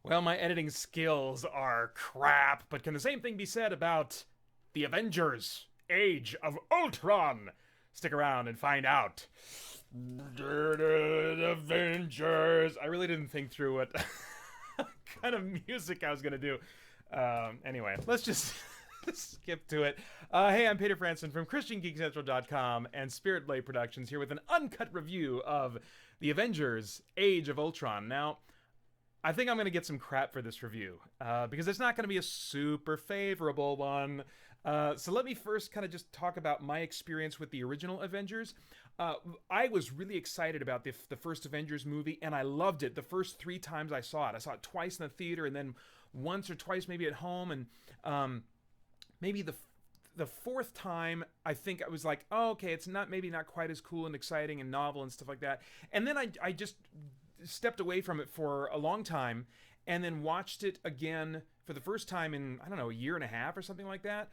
Well, my editing skills are crap, but can the same thing be said about the Avengers Age of Ultron? Stick around and find out. Avengers. I really didn't think through what kind of music I was going to do. Anyway, let's just skip to it. Hey, I'm Peter Franson from ChristianGeekCentral.com and Spirit Blade Productions here with an uncut review of the Avengers Age of Ultron. Now, I think I'm going to get some crap for this review because it's not going to be a super favorable one. So let me first kind of just talk about my experience with the original Avengers. I was really excited about the first Avengers movie, and I loved it the first 3 times I saw it. I saw it twice in the theater and then once or twice maybe at home, and maybe the fourth time, I think I was like, oh, okay, it's maybe not quite as cool and exciting and novel and stuff like that. And then I just stepped away from it for a long time and then watched it again for the first time in, I don't know, a year and a half or something like that,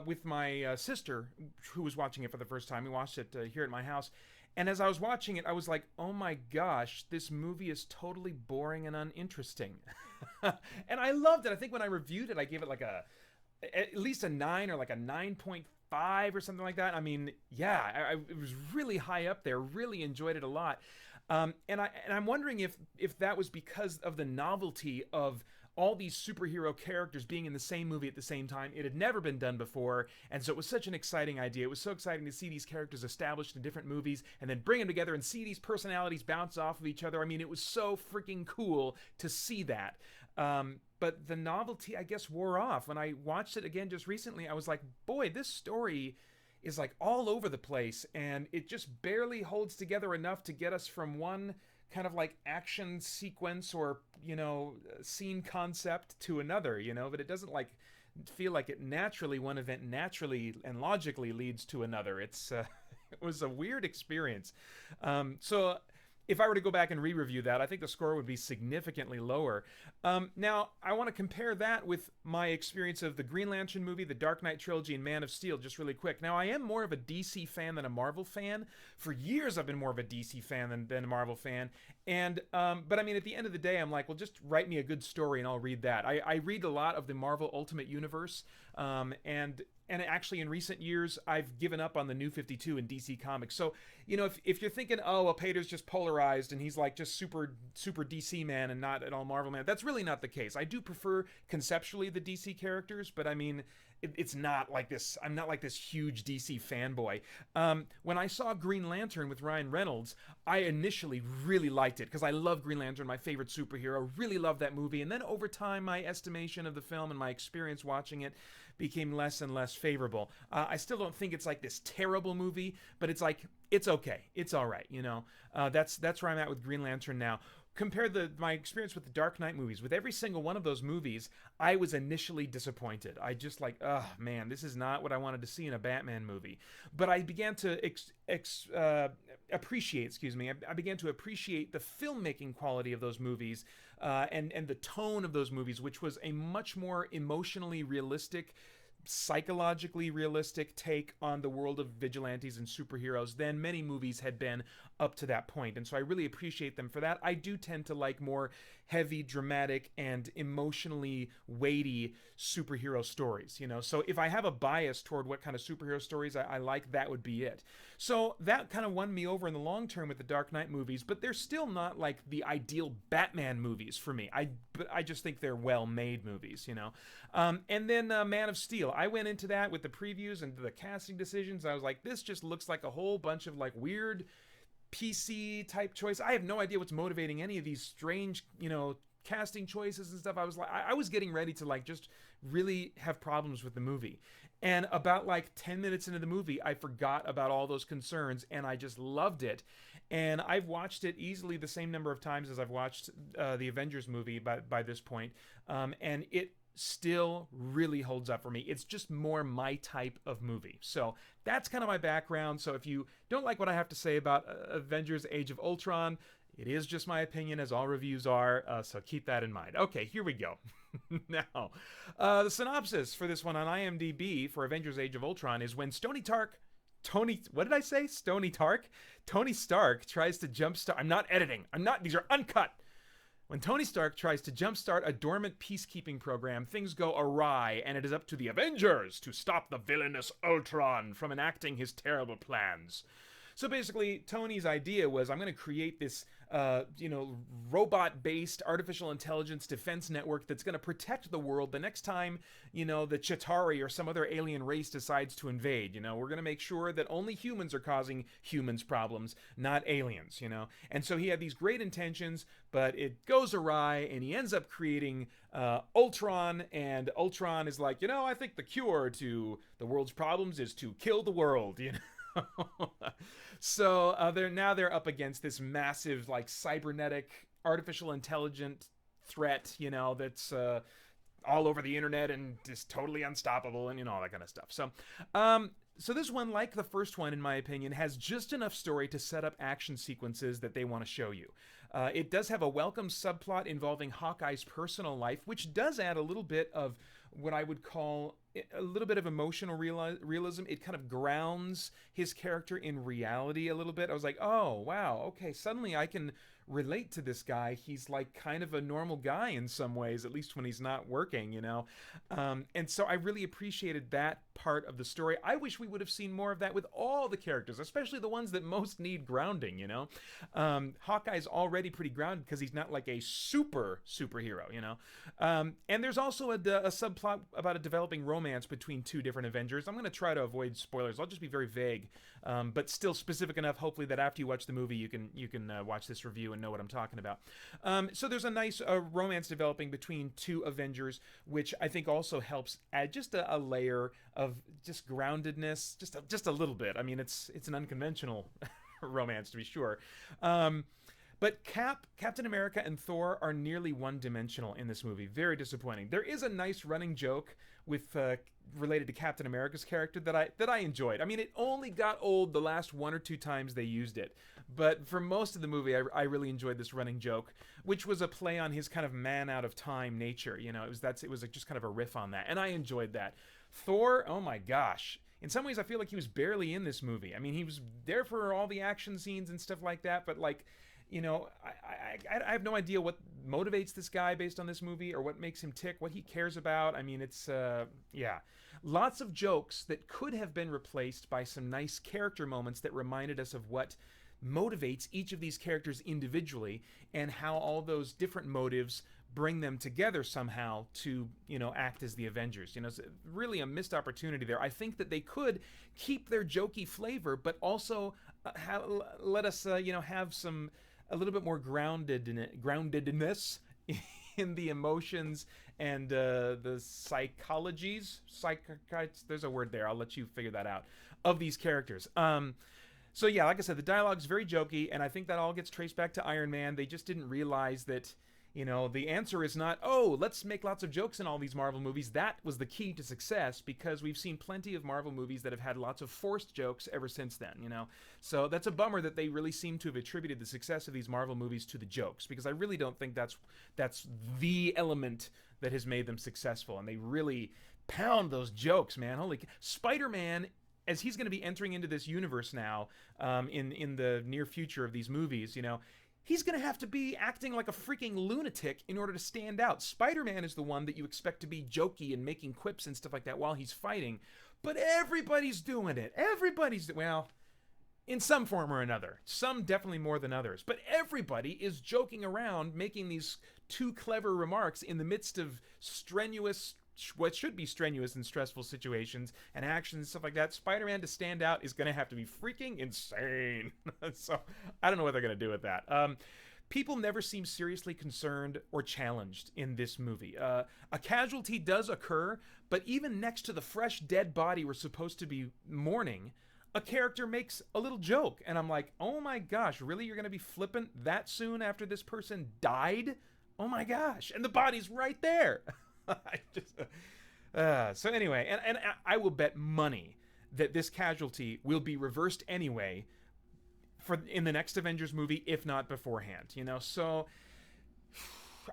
with my sister, who was watching it for the first time. We watched it here at my house. And as I was watching it, I was like, oh my gosh, this movie is totally boring and uninteresting. And I loved it. I think when I reviewed it, I gave it like at least a 9 or like a 9.5 or something like that. I mean, yeah, it was really high up there. Really enjoyed it a lot. And I'm wondering if that was because of the novelty of all these superhero characters being in the same movie at the same time. It had never been done before, and so it was such an exciting idea. It was so exciting to see these characters established in different movies and then bring them together and see these personalities bounce off of each other. I mean, it was so freaking cool to see that. But the novelty, I guess, wore off. When I watched it again just recently, I was like, boy, this story is like all over the place, and it just barely holds together enough to get us from one kind of like action sequence or, scene concept to another, but it doesn't like feel like it naturally, one event naturally and logically leads to another. It's it was a weird experience. So if I were to go back and re-review that, I think the score would be significantly lower. Now, I want to compare that with my experience of the Green Lantern movie, the Dark Knight trilogy, and Man of Steel, just really quick. Now, I am more of a DC fan than a Marvel fan. For years, I've been more of a DC fan than a Marvel fan. And but I mean, at the end of the day, I'm like, well, just write me a good story and I'll read that. I read a lot of the Marvel Ultimate Universe, and actually, in recent years, I've given up on the New 52 in DC Comics. So, if you're thinking, oh, well, Pater's just polarized and he's like just super DC man and not at all Marvel man, that's really not the case. I do prefer conceptually the DC characters, but I mean, it's not like this. I'm not like this huge DC fanboy. When I saw Green Lantern with Ryan Reynolds, I initially really liked it because I love Green Lantern, my favorite superhero. Really loved that movie. And then over time, my estimation of the film and my experience watching it became less and less favorable. I still don't think it's like this terrible movie, but it's like, it's okay. It's all right. That's where I'm at with Green Lantern now. Compare my experience with the Dark Knight movies. With every single one of those movies, I was initially disappointed. I just like, oh man, this is not what I wanted to see in a Batman movie. But I began to appreciate, I began to appreciate the filmmaking quality of those movies and the tone of those movies, which was a much more emotionally realistic, psychologically realistic take on the world of vigilantes and superheroes than many movies had been up to that point. And so I really appreciate them for that. I do tend to like more heavy, dramatic, and emotionally weighty superhero stories, So if I have a bias toward what kind of superhero stories I like, that would be it. So that kind of won me over in the long term with the Dark Knight movies, but they're still not like the ideal Batman movies for me. But I just think they're well-made movies, And then Man of Steel. I went into that with the previews and the casting decisions. I was like, this just looks like a whole bunch of like weird PC type choice. I have no idea what's motivating any of these strange, casting choices and stuff. I was getting ready to like just really have problems with the movie. And about like 10 minutes into the movie, I forgot about all those concerns and I just loved it. And I've watched it easily the same number of times as I've watched the Avengers movie by this point. And it still really holds up for me. It's just more my type of movie. So that's kind of my background. So if you don't like what I have to say about Avengers Age of Ultron, it is just my opinion, as all reviews are, so keep that in mind. Okay, here we go. Now, the synopsis for this one on IMDb for Avengers Age of Ultron is when Tony Stark tries to jumpstart... I'm not editing. These are uncut. When Tony Stark tries to jumpstart a dormant peacekeeping program, things go awry, and it is up to the Avengers to stop the villainous Ultron from enacting his terrible plans. So basically, Tony's idea was, I'm going to create this, robot-based artificial intelligence defense network that's going to protect the world the next time, the Chitauri or some other alien race decides to invade. We're going to make sure that only humans are causing humans problems, not aliens, And so he had these great intentions, but it goes awry, and he ends up creating Ultron, and Ultron is like, I think the cure to the world's problems is to kill the world, So they're up against this massive, like, cybernetic artificial intelligent threat, that's all over the internet and just totally unstoppable, and all that kind of stuff. So this one, like the first one, in my opinion, has just enough story to set up action sequences that they want to show you. It does have a welcome subplot involving Hawkeye's personal life, which does add a little bit of what I would call a little bit of emotional realism. It kind of grounds his character in reality a little bit. I was like, oh, wow, okay, suddenly I can relate to this guy. He's like kind of a normal guy in some ways, at least when he's not working, and so I really appreciated that part of the story. I wish we would have seen more of that with all the characters, especially the ones that most need grounding. Hawkeye's already pretty grounded because he's not like a superhero, and there's also a subplot about a developing romance between two different Avengers. I'm going to try to avoid spoilers. I'll just be very vague, but still specific enough, hopefully, that after you watch the movie, you can watch this review and know what I'm talking about. So there's a nice romance developing between two Avengers, which I think also helps add just a layer of just groundedness, just a little bit. I mean, it's an unconventional romance, to be sure. But Captain America, and Thor are nearly one-dimensional in this movie. Very disappointing. There is a nice running joke with related to Captain America's character that I enjoyed. I mean, it only got old the last one or two times they used it, but for most of the movie, I really enjoyed this running joke, which was a play on his kind of man out of time nature. It was just kind of a riff on that, and I enjoyed that. Thor, oh my gosh. In some ways, I feel like he was barely in this movie. I mean, he was there for all the action scenes and stuff like that, but like, I have no idea what motivates this guy based on this movie, or what makes him tick, what he cares about. I mean, it's, lots of jokes that could have been replaced by some nice character moments that reminded us of what motivates each of these characters individually, and how all those different motives bring them together somehow to, act as the Avengers. It's really a missed opportunity there. I think that they could keep their jokey flavor, but also let us, have a little bit more groundedness in the emotions and the psychologies. There's a word there. I'll let you figure that out. Of these characters. So yeah, like I said, the dialogue's very jokey, and I think that all gets traced back to Iron Man. They just didn't realize that, the answer is not, oh, let's make lots of jokes in all these Marvel movies. That was the key to success, because we've seen plenty of Marvel movies that have had lots of forced jokes ever since then, So that's a bummer that they really seem to have attributed the success of these Marvel movies to the jokes, because I really don't think that's the element that has made them successful. And they really pound those jokes, man. Holy Spider-Man, as he's going to be entering into this universe now, in the near future of these movies, he's going to have to be acting like a freaking lunatic in order to stand out. Spider-Man is the one that you expect to be jokey and making quips and stuff like that while he's fighting, but everybody's doing it. Well, in some form or another. Some definitely more than others, but everybody is joking around, making these too clever remarks in the midst of what should be strenuous and stressful situations and actions and stuff like that. Spider-Man, to stand out, is going to have to be freaking insane. So I don't know what they're going to do with that. People never seem seriously concerned or challenged in this movie. A casualty does occur, but even next to the fresh dead body we're supposed to be mourning, a character makes a little joke, and I'm like, oh my gosh, really? You're going to be flippant that soon after this person died? Oh my gosh, and the body's right there. So anyway, and I will bet money that this casualty will be reversed anyway in the next Avengers movie, if not beforehand. So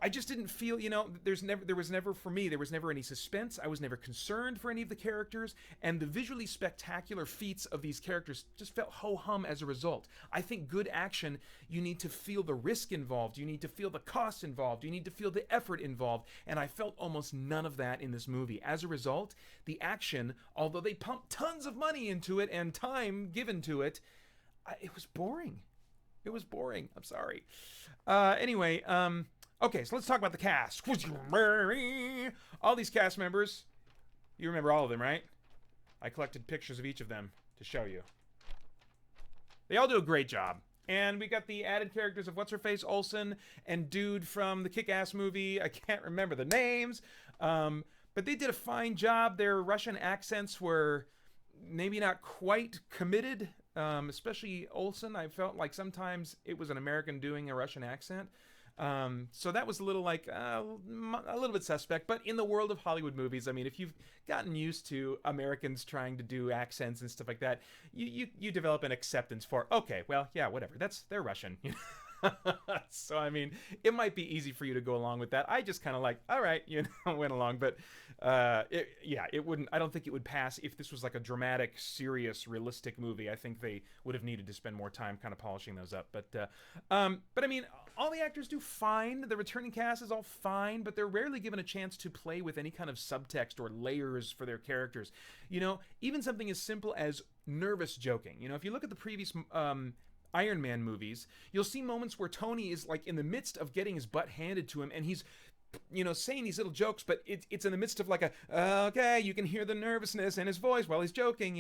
I just didn't feel, there was never for me, there was never any suspense. I was never concerned for any of the characters, and the visually spectacular feats of these characters just felt ho-hum as a result. I think good action, you need to feel the risk involved, you need to feel the cost involved, you need to feel the effort involved, and I felt almost none of that in this movie. As a result, the action, although they pumped tons of money into it and time given to it, it was boring. It was boring. I'm sorry. Anyway, okay, so let's talk about the cast. All these cast members, you remember all of them, right? I collected pictures of each of them to show you. They all do a great job. And we got the added characters of What's-Her-Face Olsen and dude from the Kick-Ass movie. I can't remember the names. But they did a fine job. Their Russian accents were maybe not quite committed. Especially Olsen, I felt like sometimes it was an American doing a Russian accent. So that was a little like a little bit suspect. But in the world of Hollywood movies, I mean, if you've gotten used to Americans trying to do accents and stuff like that, you develop an acceptance for, okay, well, yeah, whatever. They're Russian. So I mean, it might be easy for you to go along with that. I just kind of like, all right, went along. But it wouldn't. I don't think it would pass if this was like a dramatic, serious, realistic movie. I think they would have needed to spend more time kind of polishing those up. But I mean, all the actors do fine. The returning cast is all fine, but they're rarely given a chance to play with any kind of subtext or layers for their characters. Even something as simple as nervous joking. If you look at the previous Iron Man movies, you'll see moments where Tony is like in the midst of getting his butt handed to him, and he's saying these little jokes, but it's in the midst of like okay, you can hear the nervousness in his voice while he's joking,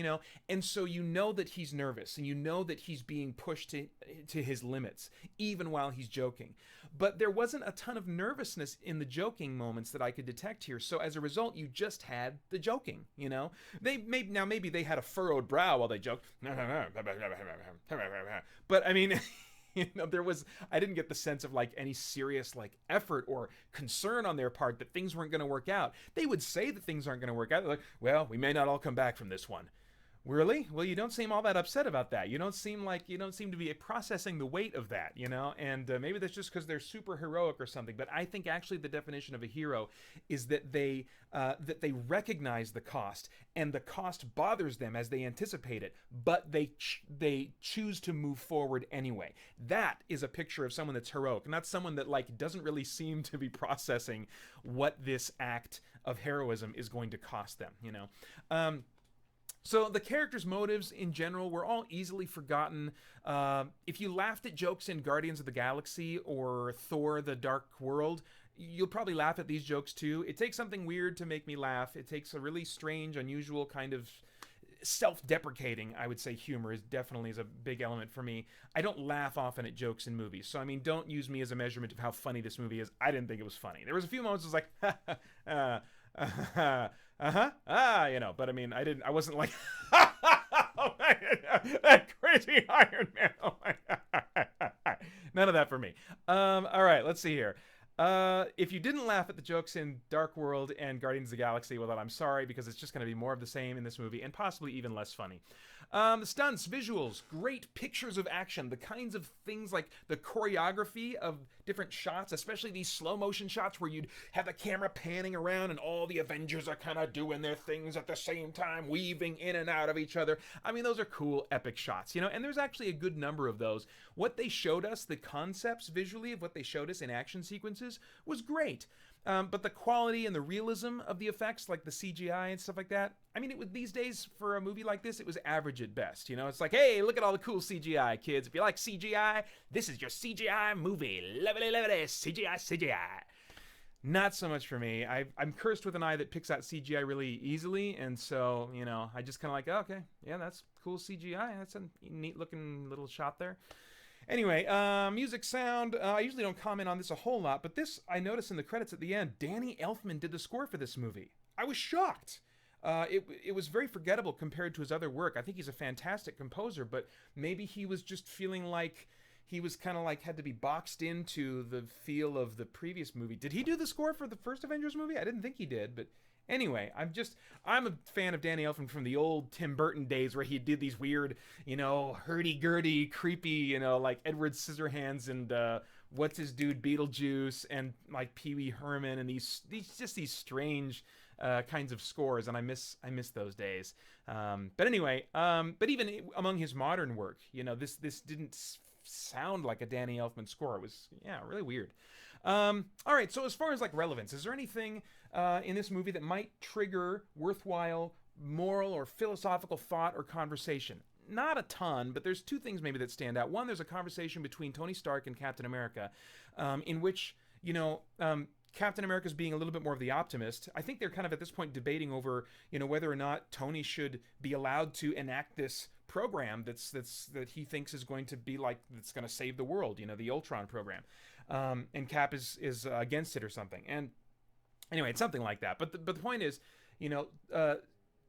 and so that he's nervous, and that he's being pushed to his limits, even while he's joking. But there wasn't a ton of nervousness in the joking moments that I could detect here, so as a result, you just had the joking, maybe they had a furrowed brow while they joked, but I mean, I didn't get the sense of like any serious like effort or concern on their part that things weren't going to work out. They would say that things aren't going to work out. They're like, well, we may not all come back from this one. Really? Well, you don't seem all that upset about that. You don't seem to be processing the weight of that, and maybe that's just because they're super heroic or something. But I think actually the definition of a hero is that they recognize the cost, and the cost bothers them as they anticipate it, but they choose to move forward anyway. That is a picture of someone that's heroic, not someone that like doesn't really seem to be processing what this act of heroism is going to cost them. So the characters' motives in general were all easily forgotten. If you laughed at jokes in Guardians of the Galaxy or Thor: The Dark World, you'll probably laugh at these jokes too. It takes something weird to make me laugh. It takes a really strange, unusual kind of self-deprecating, I would say, humor is a big element for me. I don't laugh often at jokes in movies, so I mean, don't use me as a measurement of how funny this movie is. I didn't think it was funny. There was a few moments I was like, but I mean, I wasn't like, oh my God, that crazy Iron Man. Oh my God. None of that for me. All right, let's see here. If you didn't laugh at the jokes in Dark World and Guardians of the Galaxy, well, then I'm sorry, because it's just going to be more of the same in this movie, and possibly even less funny. The stunts, visuals, great pictures of action, the kinds of things like the choreography of different shots, especially these slow motion shots where you'd have the camera panning around and all the Avengers are kind of doing their things at the same time, weaving in and out of each other. I mean, those are cool, epic shots, and there's actually a good number of those. What they showed us, the concepts visually of what they showed us in action sequences, was great. But the quality and the realism of the effects, like the CGI and stuff like that, I mean, these days, for a movie like this, it was average at best. It's like, hey, look at all the cool CGI, kids. If you like CGI, this is your CGI movie. Lovely, lovely, CGI. Not so much for me. I'm cursed with an eye that picks out CGI really easily, and so, I just kind of like, oh, okay, yeah, that's cool CGI. That's a neat-looking little shot there. Anyway, music, sound, I usually don't comment on this a whole lot, but this, I noticed in the credits at the end, Danny Elfman did the score for this movie. I was shocked. It was very forgettable compared to his other work. I think he's a fantastic composer, but maybe he was just feeling like he was kind of like had to be boxed into the feel of the previous movie. Did he do the score for the first Avengers movie? I didn't think he did, but anyway, I'm a fan of Danny Elfman from the old Tim Burton days where he did these weird, hurdy-gurdy, creepy, like Edward Scissorhands and what's his dude Beetlejuice and like Pee Wee Herman and these strange kinds of scores, and I miss those days. But anyway, but even among his modern work, this didn't sound like a Danny Elfman score. It was really weird. All right, so as far as like relevance, is there anything in this movie that might trigger worthwhile moral or philosophical thought or conversation? Not a ton, but there's two things maybe that stand out. One, there's a conversation between Tony Stark and Captain America, in which Captain America's being a little bit more of the optimist. I think they're kind of at this point debating over whether or not Tony should be allowed to enact this program that he thinks is going to be like that's going to save the world. The Ultron program, and Cap is against it or something. And anyway, it's something like that. But the point is,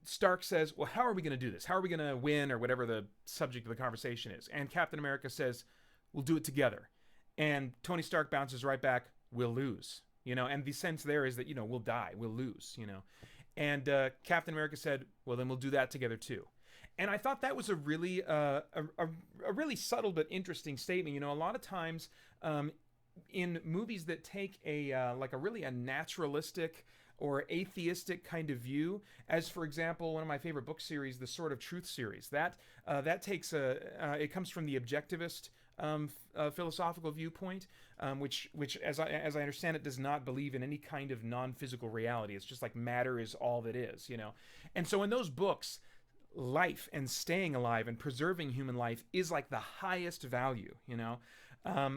Stark says, well, how are we going to do this? How are we going to win, or whatever the subject of the conversation is? And Captain America says, we'll do it together. And Tony Stark bounces right back, we'll lose. And the sense there is that, we'll die, we'll lose, And Captain America said, well, then we'll do that together too. And I thought that was a really really subtle but interesting statement. A lot of times in movies that take a really naturalistic or atheistic kind of view, as for example, one of my favorite book series, the Sword of Truth series, that takes it comes from the objectivist philosophical viewpoint, which as I understand it, does not believe in any kind of non-physical reality. It's just like matter is all that is, And so in those books, life and staying alive and preserving human life is like the highest value,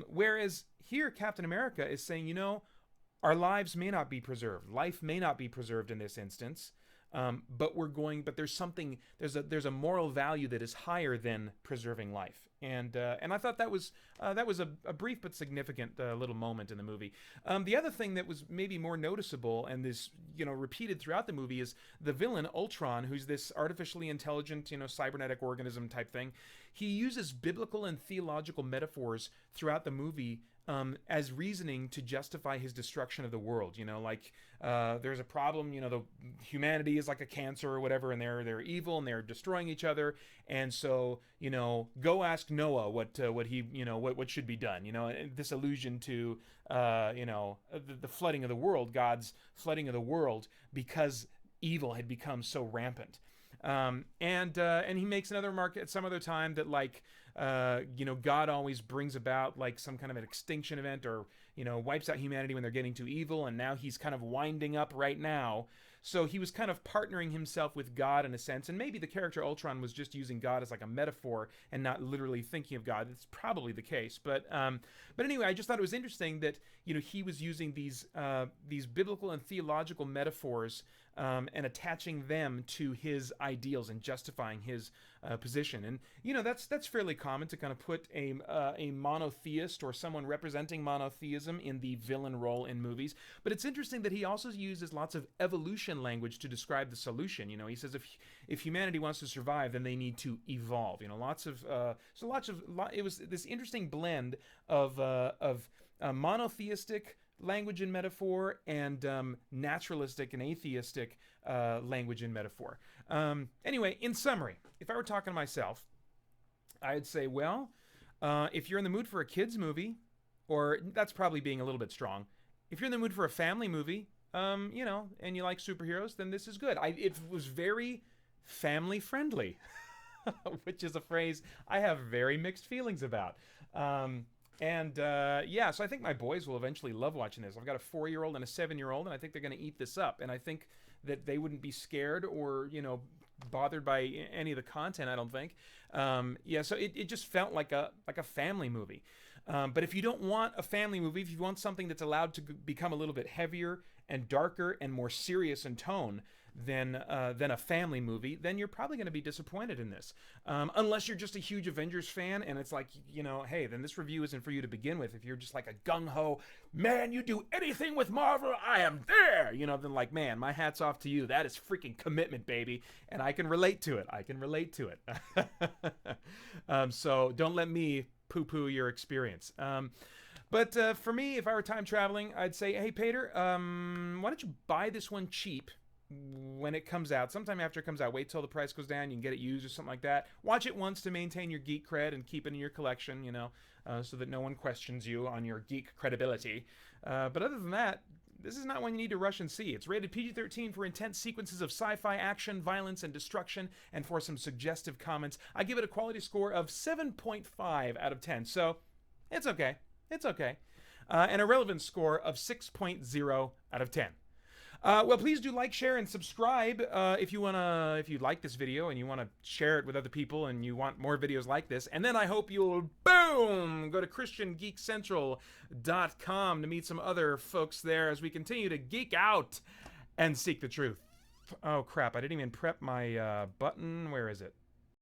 whereas here Captain America is saying, our lives may not be preserved. Life may not be preserved in this instance, but there's a moral value that is higher than preserving life. And I thought that was a brief but significant little moment in the movie. The other thing that was maybe more noticeable and is repeated throughout the movie is the villain Ultron, who's this artificially intelligent cybernetic organism type thing. He uses biblical and theological metaphors throughout the movie as reasoning to justify his destruction of the world. There's a problem. The humanity is like a cancer or whatever, and they're evil and they're destroying each other. And so go ask Noah what he what should be done. This allusion to the flooding of the world, God's flooding of the world, because evil had become so rampant. And he makes another remark at some other time that God always brings about like some kind of an extinction event, or wipes out humanity when they're getting too evil, and now he's kind of winding up right now. So he was kind of partnering himself with God in a sense, and maybe the character Ultron was just using God as like a metaphor and not literally thinking of God. That's probably the case, but anyway, I just thought it was interesting that he was using these biblical and theological metaphors and attaching them to his ideals and justifying his position. And that's fairly common to kind of put a monotheist or someone representing monotheism in the villain role in movies. But it's interesting that he also uses lots of evolution language to describe the solution. He says if humanity wants to survive, then they need to evolve. It was this interesting blend of monotheistic language and metaphor and naturalistic and atheistic language and metaphor. Anyway, in summary, if I were talking to myself, I'd say, well, if you're in the mood for a kids movie, or that's probably being a little bit strong, if you're in the mood for a family movie, and you like superheroes, then this is good. It was very family friendly, which is a phrase I have very mixed feelings about. So I think my boys will eventually love watching this. I've got a 4-year-old and a 7-year-old, and I think they're going to eat this up. And I think that they wouldn't be scared or, bothered by any of the content, I don't think. So it just felt like a family movie. But if you don't want a family movie, if you want something that's allowed to become a little bit heavier and darker and more serious in tone than a family movie, then you're probably going to be disappointed in this. Unless you're just a huge Avengers fan and it's like, hey, then this review isn't for you to begin with. If you're just like a gung-ho, man, you do anything with Marvel, I am there, then like, man, my hat's off to you. That is freaking commitment, baby. And I can relate to it. So don't let me poo-poo your experience. But for me, if I were time traveling, I'd say, hey, Pater, why don't you buy this one cheap when it comes out, sometime after it comes out. Wait till the price goes down. You can get it used or something like that. Watch it once to maintain your geek cred and keep it in your collection, you know, so that no one questions you on your geek credibility. But other than that, this is not one you need to rush and see. It's rated PG-13 for intense sequences of sci-fi action, violence, and destruction, and for some suggestive comments. I give it a quality score of 7.5 out of 10, so it's okay. It's okay. And a relevance score of 6.0 out of 10. Well, please do like, share, and subscribe if you like this video and you wanna share it with other people and you want more videos like this. And then I hope you'll boom go to ChristianGeekCentral.com to meet some other folks there as we continue to geek out and seek the truth. Oh crap! I didn't even prep my button. Where is it?